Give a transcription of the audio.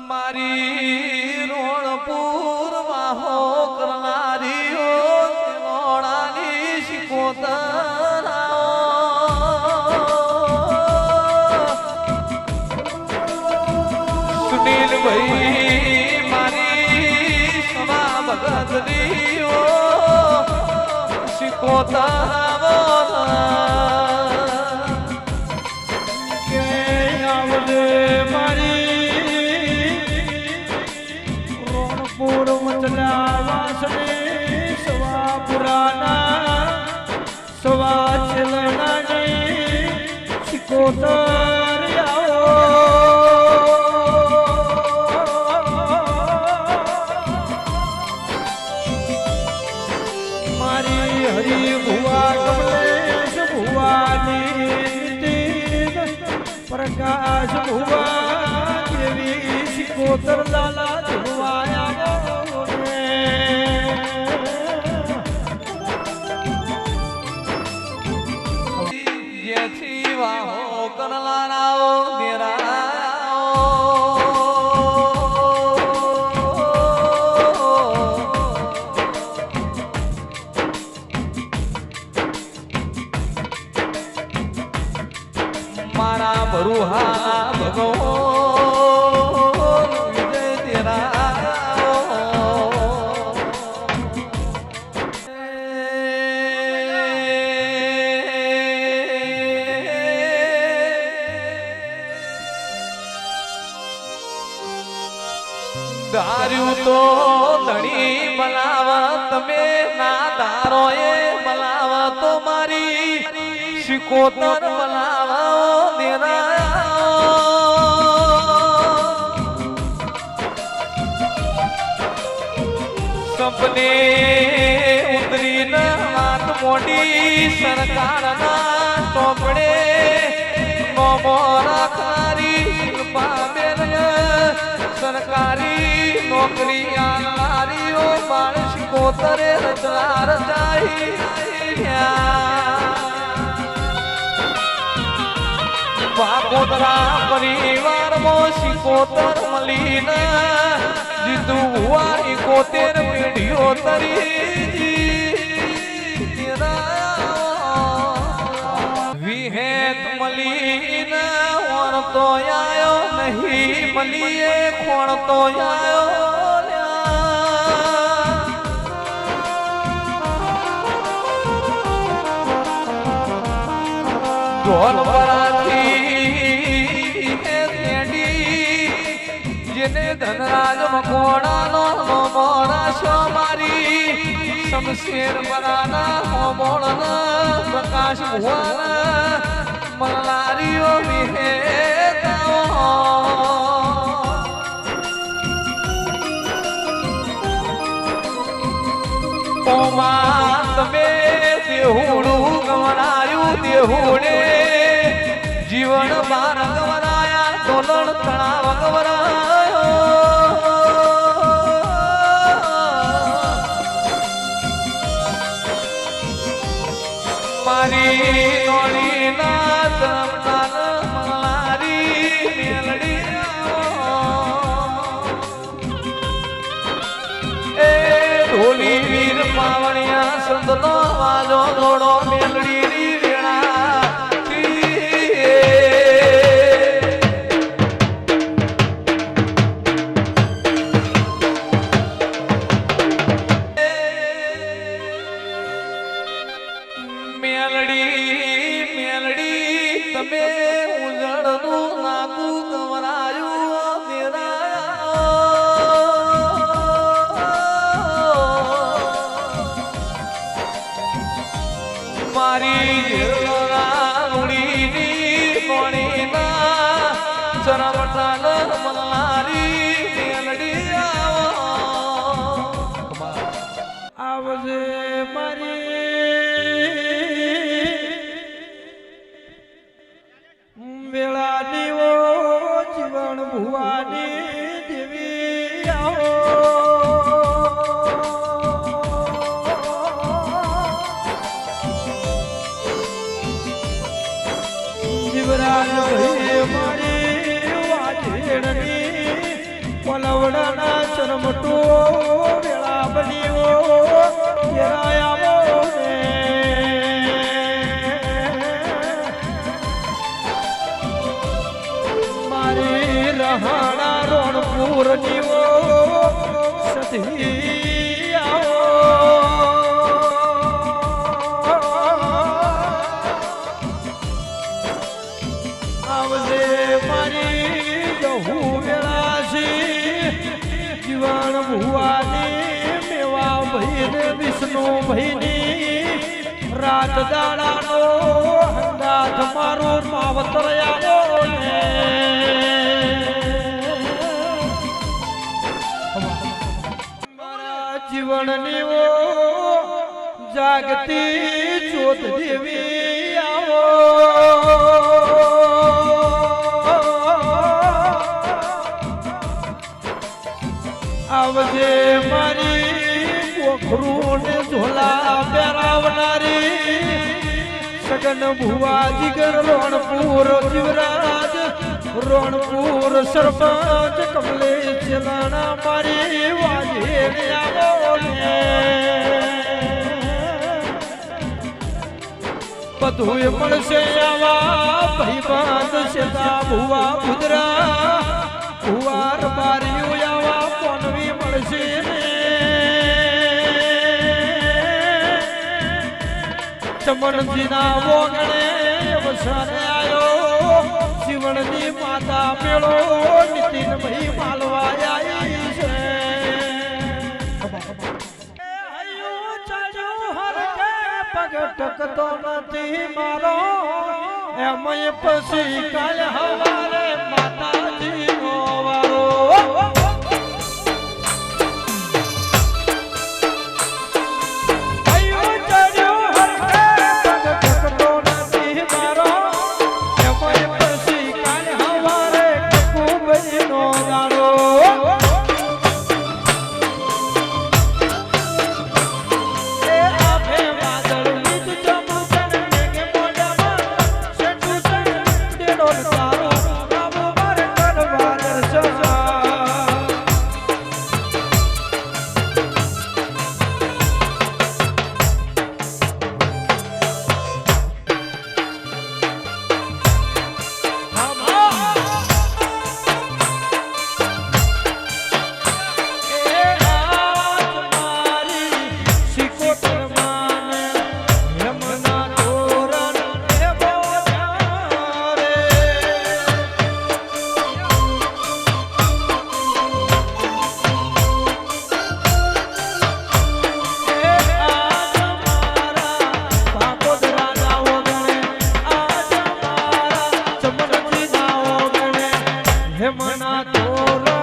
મારી રોણપુર વાહો કરનારી લોડાની શિકોતર સુનિલ ભાઈ મારી સભા ભગતની શિકોતર કે આવડે મચલા વાસણે સવા પુરાના સવા છેલણાની શિકોતર આવો મારી હરી ભુવા કમલેશ ભુવાની પ્રકાશ ભુવા દેવી શિકોતર લાલા ભુવાયા મારા બરુહા ભગવાન વિજય તેરા ધાર્યું તો ધણી બનાવા તમે ના ધારો એ બનાવા તો મારી શિકોતર બનાવા દેરા સપને ઉતરીને વાત મોટી સરકારના ચોપડે મોમો રાખનારી શિલ્પાબેન સરકારી નોકરી આનારીઓ બાળ શિકોતરે રચના રચાઈ બાપોદરા પરિવારમાં શિકોતર મળીને જીતું હુઆ 71 પેઢીઓ તરી વિહેત મળીને વણતો આયો નહીં મળીએ ખોણતો આયો ઢોલ જેને ધનરાજ મકોડાનો મોરાશો મારી શમશેર બરાના મોળના પ્રકાશ ભુવાના મલારીઓ વિહેતાઓ ઓમા તમે દેહુડું ગવરાયું દેહુડે જીવન બાર ગવરાયા તોલણ તળાવ ગવરાયો મારી નોળીના તમતાન મલારી મેલડી એ ઢોલી વીર પાવણિયા સંતનો વાજો ઘોડો મેલડી વેળા તમે ઉજળનું નાકું કવરાયું દેરા મારી ઉડીની કોણીના ચરમટાલ મલારી મેલડી આવજે મારી વેળાની ઓ જીવન ભુવાની દેવી આવો જીવરાજ ભાઈ મારી વાજેડની પલવડાના ચરમટો વેળા બન્યો ઘેરાયા ને મારી રહાણા રોણપુર જીવો સધી આવો આવજે મારી જહુ વેળાસી જીવન ભુવાની મેવા ભઈને વિષ્ણુ ભઈની રાત દાડાનો હંગાથ મારો માવતર આવ્યો ને મારા જીવનની ઓ જાગતી જ્યોત દેવી આવો આવજે મારી પોખરું ને ઝોલા પહેરાવનારી સગન ભુવા જીગર રોણપુર જીવરાજ રોણપુર સરપંચ કમલેશ ચલાણા મારી વાજે આવો ને બધું મળશે આવા ભાઈબંધ સેતા ભુવા ભુદરા ભુવાર બારીઓ આવા કોનવી મળશે ચમનજીના વોગણે વસાને આયો શિવણની માતા મેળો નીતિન ભાઈ માલવા આવી છે પગ ટકતો નથી મારો એમય પછી કાલ હવારે માતાજી નો વારો હેમના તોરણ